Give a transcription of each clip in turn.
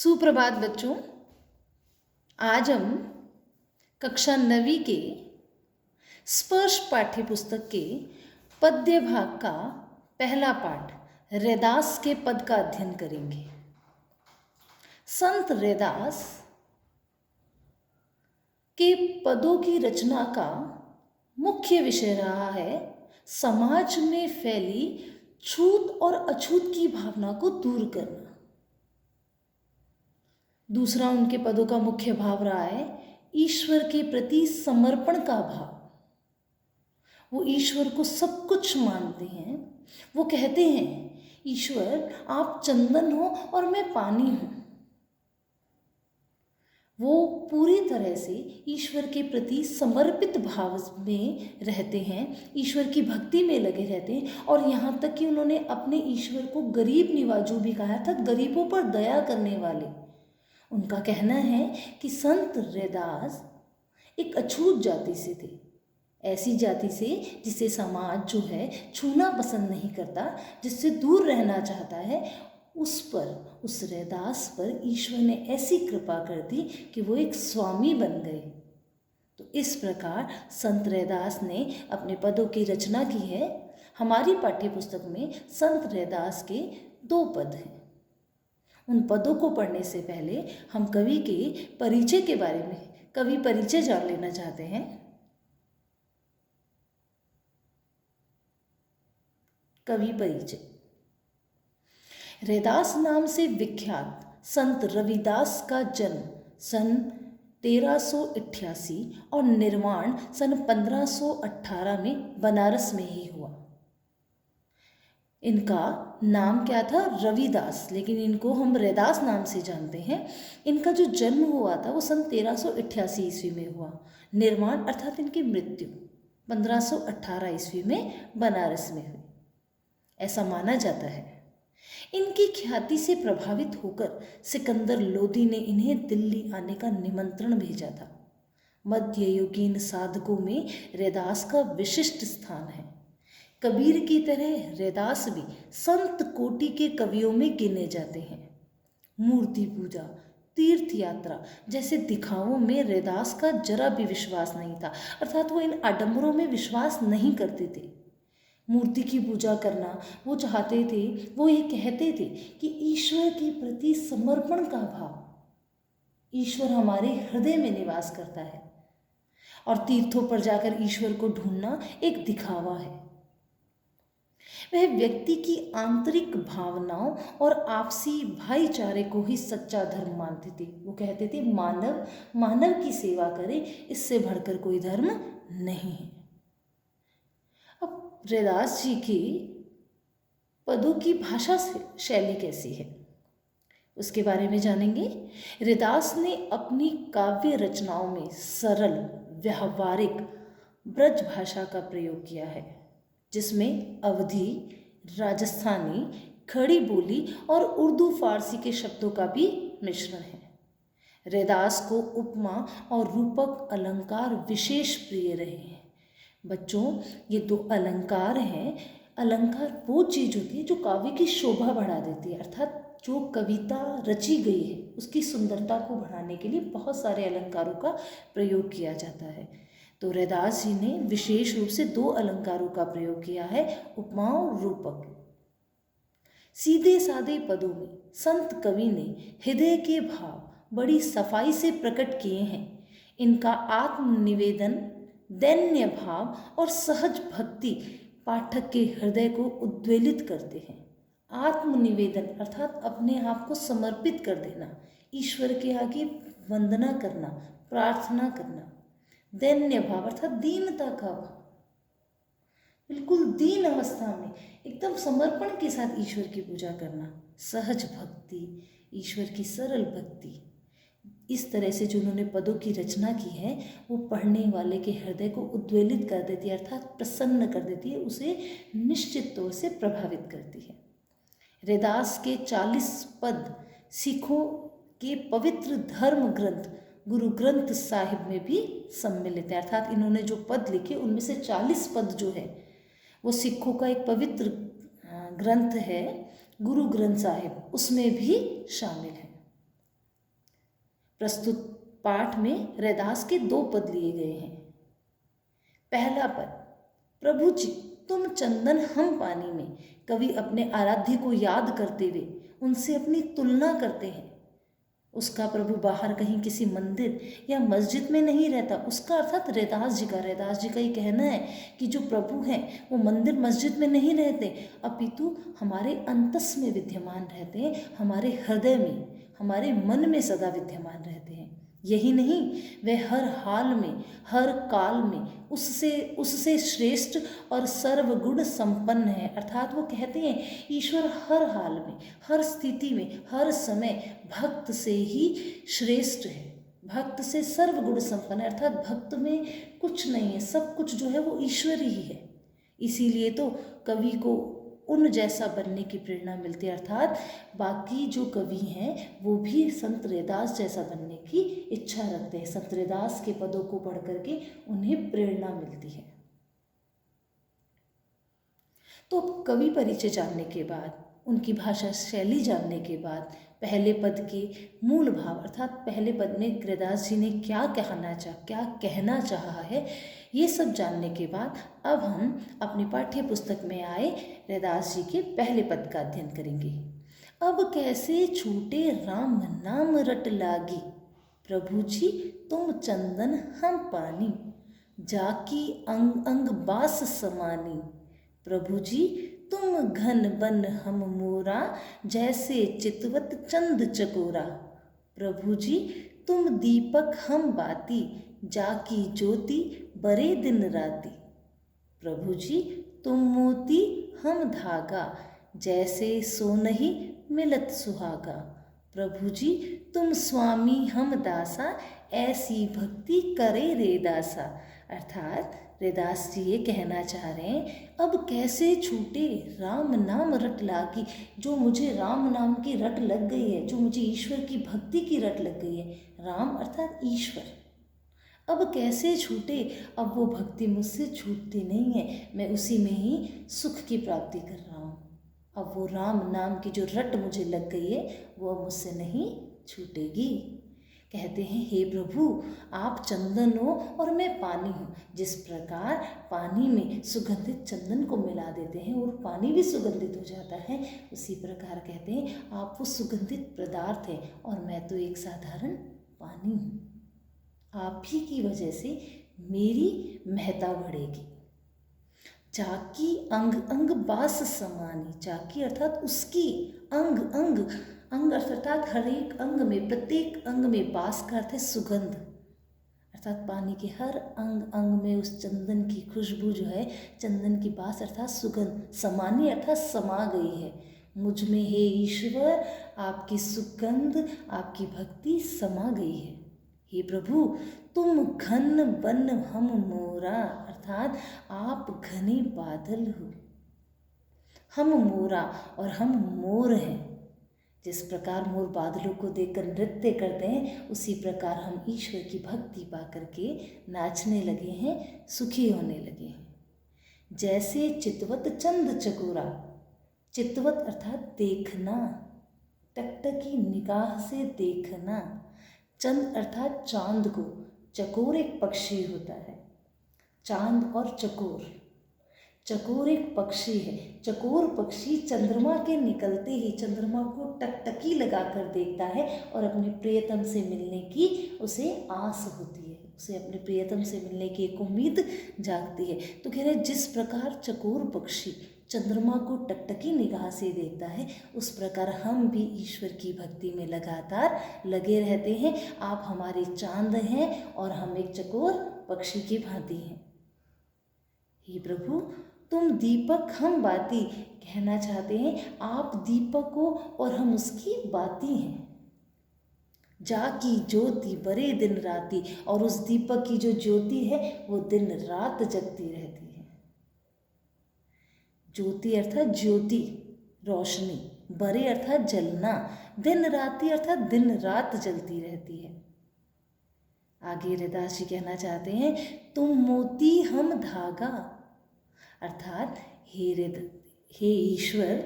सुप्रभात बच्चों। आज हम कक्षा 9वीं के स्पर्श पाठ्य पुस्तक के पद्य भाग का पहला पाठ रैदास के पद का अध्ययन करेंगे। संत रैदास के पदों की रचना का मुख्य विषय रहा है समाज में फैली छूत और अछूत की भावना को दूर करना। दूसरा उनके पदों का मुख्य भाव रहा है ईश्वर के प्रति समर्पण का भाव। वो ईश्वर को सब कुछ मानते हैं। वो कहते हैं ईश्वर आप चंदन हो और मैं पानी हूँ। वो पूरी तरह से ईश्वर के प्रति समर्पित भाव में रहते हैं, ईश्वर की भक्ति में लगे रहते हैं। और यहाँ तक कि उन्होंने अपने ईश्वर को गरीब निवाजू भी कहा था, गरीबों पर दया करने वाले। उनका कहना है कि संत रैदास एक अछूत जाति से थे, ऐसी जाति से जिसे समाज जो है छूना पसंद नहीं करता, जिससे दूर रहना चाहता है। उस रैदास पर ईश्वर ने ऐसी कृपा कर दी कि वो एक स्वामी बन गए। तो इस प्रकार संत रैदास ने अपने पदों की रचना की है। हमारी पाठ्य पुस्तक में संत रैदास के 2 पद हैं। उन पदों को पढ़ने से पहले हम कवि के परिचय के बारे में कवि परिचय जान लेना चाहते हैं। कवि परिचय। रैदास नाम से विख्यात संत रविदास का जन्म सन 1388 और निर्वाण सन 1518 में बनारस में ही हुआ। इनका नाम क्या था? रविदास, लेकिन इनको हम रैदास नाम से जानते हैं। इनका जो जन्म हुआ था वो सन 1388 ईस्वी में हुआ। निर्वाण अर्थात इनकी मृत्यु 1518 ईस्वी में बनारस में हुई, ऐसा माना जाता है। इनकी ख्याति से प्रभावित होकर सिकंदर लोदी ने इन्हें दिल्ली आने का निमंत्रण भेजा था। मध्ययुगीन साधकों में रैदास का विशिष्ट स्थान है। कबीर की तरह रैदास भी संत कोटि के कवियों में गिने जाते हैं। मूर्ति पूजा, तीर्थ यात्रा जैसे दिखावों में रैदास का जरा भी विश्वास नहीं था, अर्थात वो इन आडंबरों में विश्वास नहीं करते थे। मूर्ति की पूजा करना वो चाहते थे। वो ये कहते थे कि ईश्वर के प्रति समर्पण का भाव, ईश्वर हमारे हृदय में निवास करता है और तीर्थों पर जाकर ईश्वर को ढूंढना एक दिखावा है। वह व्यक्ति की आंतरिक भावनाओं और आपसी भाईचारे को ही सच्चा धर्म मानते थे। वो कहते थे मानव की सेवा करे, इससे बढ़कर कोई धर्म नहीं है। अब रैदास जी की पदों की भाषा शैली कैसी है उसके बारे में जानेंगे। रैदास ने अपनी काव्य रचनाओं में सरल व्यावहारिक ब्रज भाषा का प्रयोग किया है, जिसमें अवधी, राजस्थानी, खड़ी बोली और उर्दू फारसी के शब्दों का भी मिश्रण है। रैदास को उपमा और रूपक अलंकार विशेष प्रिय रहे हैं। बच्चों, ये 2 अलंकार हैं। अलंकार वो चीज़ होती है जो काव्य की शोभा बढ़ा देती है, अर्थात जो कविता रची गई है उसकी सुंदरता को बढ़ाने के लिए बहुत सारे अलंकारों का प्रयोग किया जाता है। तो रैदास जी ने विशेष रूप से 2 अलंकारों का प्रयोग किया है, उपमा और रूपक। सीधे सादे पदों में संत कवि ने हृदय के भाव बड़ी सफाई से प्रकट किए हैं। इनका आत्मनिवेदन, दैन्य भाव और सहज भक्ति पाठक के हृदय को उद्वेलित करते हैं। आत्मनिवेदन अर्थात अपने आप को समर्पित कर देना, ईश्वर के आगे वंदना करना, प्रार्थना करना। दैन्य भाव अर्थात दीनता का भाव, बिल्कुल दीन अवस्था में एकदम समर्पण के साथ ईश्वर की पूजा करना। सहज भक्ति, ईश्वर की सरल भक्ति। इस तरह से जो उन्होंने पदों की रचना की है वो पढ़ने वाले के हृदय को उद्वेलित कर देती है, अर्थात प्रसन्न कर देती है, उसे निश्चित तौर से प्रभावित करती है। रैदास के 40 पद सिखों के पवित्र धर्म ग्रंथ गुरु ग्रंथ साहिब में भी सम्मिलित है, अर्थात इन्होंने जो पद लिखे उनमें से 40 पद जो है वो सिखों का एक पवित्र ग्रंथ है गुरु ग्रंथ साहिब, उसमें भी शामिल है। प्रस्तुत पाठ में रैदास के 2 पद लिए गए हैं। पहला पद, प्रभु जी तुम चंदन हम पानी में। कवि अपने आराध्य को याद करते हुए उनसे अपनी तुलना करते हैं। उसका प्रभु बाहर कहीं किसी मंदिर या मस्जिद में नहीं रहता। उसका अर्थात रैदास जी का ये कहना है कि जो प्रभु हैं वो मंदिर मस्जिद में नहीं रहते, अपितु हमारे अंतस में विद्यमान रहते हैं, हमारे हृदय में, हमारे मन में सदा विद्यमान रहते हैं। यही नहीं, वे हर हाल में, हर काल में उससे श्रेष्ठ और सर्वगुण संपन्न है। अर्थात वो कहते हैं ईश्वर हर हाल में, हर स्थिति में, हर समय भक्त से ही श्रेष्ठ है, भक्त से सर्वगुण संपन्न है। अर्थात भक्त में कुछ नहीं है, सब कुछ जो है वो ईश्वर ही है। इसीलिए तो कवि को उन जैसा बनने की प्रेरणा मिलती है। अर्थात बाकी जो कवि हैं वो भी संत रैदास जैसा बनने की इच्छा रखते हैं। संत रैदास के पदों को पढ़ करके उन्हें प्रेरणा मिलती है। तो कवि परिचय जानने के बाद, उनकी भाषा शैली जानने के बाद, पहले पद के मूल भाव अर्थात पहले पद में रैदास जी ने क्या कहना चाहा है, ये सब जानने के बाद अब हम अपनी पाठ्य पुस्तक में आए रैदास जी के पहले पद का अध्ययन करेंगे। अब कैसे छूटे राम नाम रट लागी, प्रभु जी तुम चंदन हम पानी, जाकी अंग अंग बास समानी, प्रभु जी तुम घन बन हम मोरा, जैसे चितवत चंद चकोरा, प्रभु जी तुम दीपक हम बाती, जाकी ज्योति बरे दिन राती, प्रभु जी तुम मोती हम धागा, जैसे सोनहि मिलत सुहागा, प्रभु जी तुम स्वामी हम दासा, ऐसी भक्ति करे रे दासा। अर्थात रैदास जी ये कहना चाह रहे हैं, अब कैसे छूटे राम नाम रट लागी, जो मुझे राम नाम की रट लग गई है, जो मुझे ईश्वर की भक्ति की रट लग गई है, राम अर्थात ईश्वर, अब कैसे छूटे। अब वो भक्ति मुझसे छूटती नहीं है, मैं उसी में ही सुख की प्राप्ति कर रहा हूँ। अब वो राम नाम की जो रट मुझे लग गई है वो अब मुझसे नहीं छूटेगी। कहते हैं हे प्रभु आप चंदन हो और मैं पानी हूँ। जिस प्रकार पानी में सुगंधित चंदन को मिला देते हैं और पानी भी सुगंधित हो जाता है, उसी प्रकार कहते हैं आप वो सुगंधित पदार्थ हैं और मैं तो एक साधारण पानी हूँ। आप ही की वजह से मेरी महत्ता बढ़ेगी। जाकी अंग अंग बास समानी, जाकी अर्थात उसकी, अंग अंग, अंग अर्थात हर एक अंग में, प्रत्येक अंग में, बास का अर्थ है सुगंध, अर्थात पानी के हर अंग अंग में उस चंदन की खुशबू जो है, चंदन की बास अर्थात सुगंध, समानी अर्थात समा गई है मुझ में। हे ईश्वर आपकी सुगंध, आपकी भक्ति समा गई है। हे प्रभु तुम घन बन हम मोरा, अर्थात आप घने बादल हो, हम मोरा और हम मोर हैं। जिस प्रकार मोर बादलों को देखकर नृत्य करते हैं, उसी प्रकार हम ईश्वर की भक्ति पा करके नाचने लगे हैं, सुखी होने लगे हैं। जैसे चितवत चंद चकोरा, चितवत अर्थात देखना, टकटकी निगाह से देखना, चंद अर्थात चांद को, चकोर एक पक्षी होता है, चांद और चकोर, चकोर एक पक्षी है। चकोर पक्षी चंद्रमा के निकलते ही चंद्रमा को टकटकी लगाकर देखता है और अपने प्रियतम से मिलने की उसे आस होती है, उसे अपने प्रियतम से मिलने की एक उम्मीद जागती है। तो कह रहे जिस प्रकार चकोर पक्षी चंद्रमा को टकटकी निगाह से देखता है, उस प्रकार हम भी ईश्वर की भक्ति में लगातार लगे रहते हैं। आप हमारे चांद हैं और हम एक चकोर पक्षी की भांति हैं। हे प्रभु तुम दीपक हम बाती, कहना चाहते हैं आप दीपक हो और हम उसकी बाती हैं। जाकी ज्योति बरे दिन राती, और उस दीपक की जो ज्योति है वो दिन रात जगती रहती है। ज्योति अर्थात ज्योति, रोशनी, बरे अर्थात जलना, दिन राती अर्थात दिन रात जलती रहती है। आगे रैदास जी कहना चाहते हैं तुम मोती हम धागा, अर्थात हे ईश्वर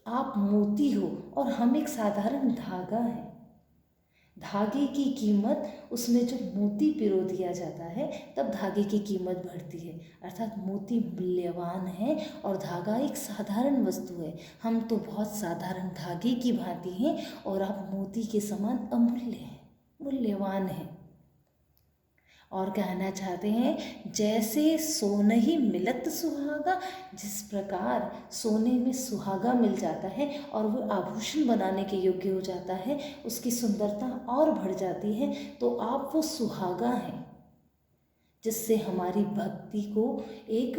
आप मोती हो और हम एक साधारण धागा हैं। धागे की कीमत, उसमें जो मोती पिरो दिया जाता है तब धागे की कीमत बढ़ती है। अर्थात मोती मूल्यवान है और धागा एक साधारण वस्तु है। हम तो बहुत साधारण धागे की भांति हैं और आप मोती के समान अमूल्य हैं, मूल्यवान हैं। और कहना चाहते हैं, जैसे सोनहि मिलत सुहागा, जिस प्रकार सोने में सुहागा मिल जाता है और वो आभूषण बनाने के योग्य हो जाता है, उसकी सुंदरता और बढ़ जाती है, तो आप वो सुहागा हैं जिससे हमारी भक्ति को एक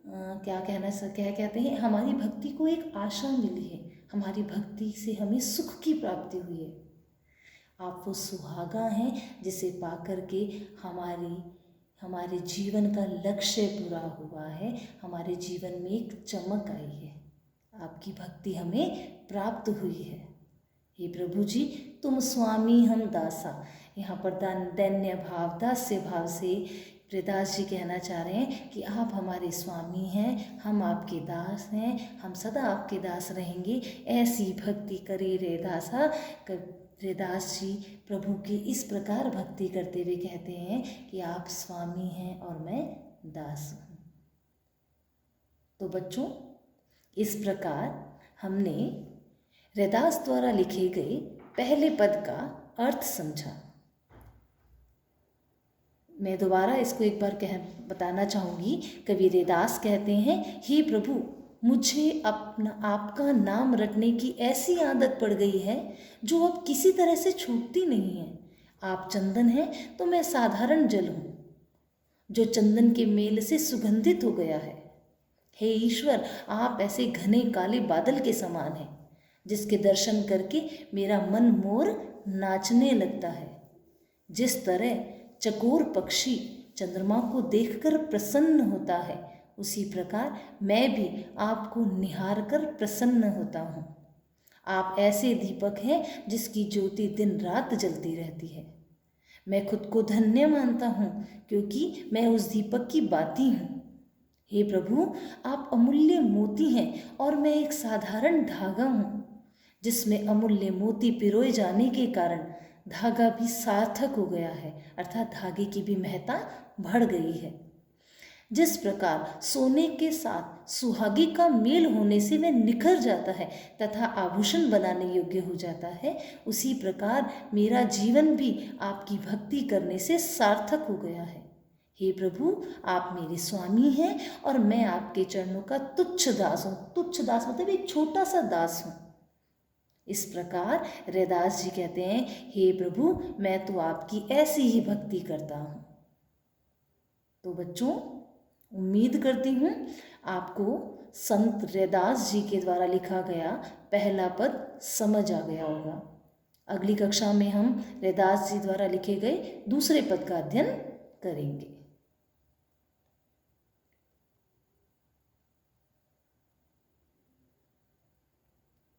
क्या कहते हैं, हमारी भक्ति को एक आशा मिली है, हमारी भक्ति से हमें सुख की प्राप्ति हुई है। आप वो सुहागा हैं जिसे पाकर के हमारे जीवन का लक्ष्य पूरा हुआ है, हमारे जीवन में एक चमक आई है, आपकी भक्ति हमें प्राप्त हुई है। हे प्रभु जी, तुम स्वामी हम दासा। यहाँ पर दैन्य भाव, दास्य भाव से हृदास जी कहना चाह रहे हैं कि आप हमारे स्वामी हैं, हम आपके दास हैं, हम सदा आपके दास रहेंगे। ऐसी भक्ति करे रे दासा। हृदास जी प्रभु की इस प्रकार भक्ति करते हुए कहते हैं कि आप स्वामी हैं और मैं दास हूँ। तो बच्चों, इस प्रकार हमने हृदास द्वारा लिखे गए पहले पद का अर्थ समझा। मैं दोबारा इसको एक बार बताना चाहूँगी। कवि हृदास कहते हैं, हे प्रभु, मुझे आपका नाम रटने की ऐसी आदत पड़ गई है जो अब किसी तरह से छूटती नहीं है। आप चंदन हैं तो मैं साधारण जल हूँ जो चंदन के मेल से सुगंधित हो गया है। हे ईश्वर, आप ऐसे घने काले बादल के समान हैं जिसके दर्शन करके मेरा मन मोर नाचने लगता है। जिस तरह चकोर पक्षी चंद्रमा को देखकर प्रसन्न होता है, उसी प्रकार मैं भी आपको निहार कर प्रसन्न होता हूँ। आप ऐसे दीपक हैं जिसकी ज्योति दिन रात जलती रहती है। मैं खुद को धन्य मानता हूँ क्योंकि मैं उस दीपक की बाती हूँ। हे प्रभु, आप अमूल्य मोती हैं और मैं एक साधारण धागा हूँ जिसमें अमूल्य मोती पिरोए जाने के कारण धागा भी सार्थक हो गया है, अर्थात धागे की भी महत्ता बढ़ गई है। जिस प्रकार सोने के साथ सुहागी का मेल होने से वह निखर जाता है तथा आभूषण बनाने योग्य हो जाता है, उसी प्रकार मेरा जीवन भी आपकी भक्ति करने से सार्थक हो गया है। हे प्रभु, आप मेरे स्वामी हैं और मैं आपके चरणों का तुच्छ दास हूँ। तुच्छ दास मतलब एक छोटा सा दास हूँ। इस प्रकार हृदास जी कहते हैं, हे प्रभु, मैं तो आपकी ऐसी ही भक्ति करता हूँ। तो बच्चों, उम्मीद करती हूँ आपको संत हृदास जी के द्वारा लिखा गया पहला पद समझ आ गया होगा। अगली कक्षा में हम हृदास जी द्वारा लिखे गए दूसरे पद का अध्ययन करेंगे।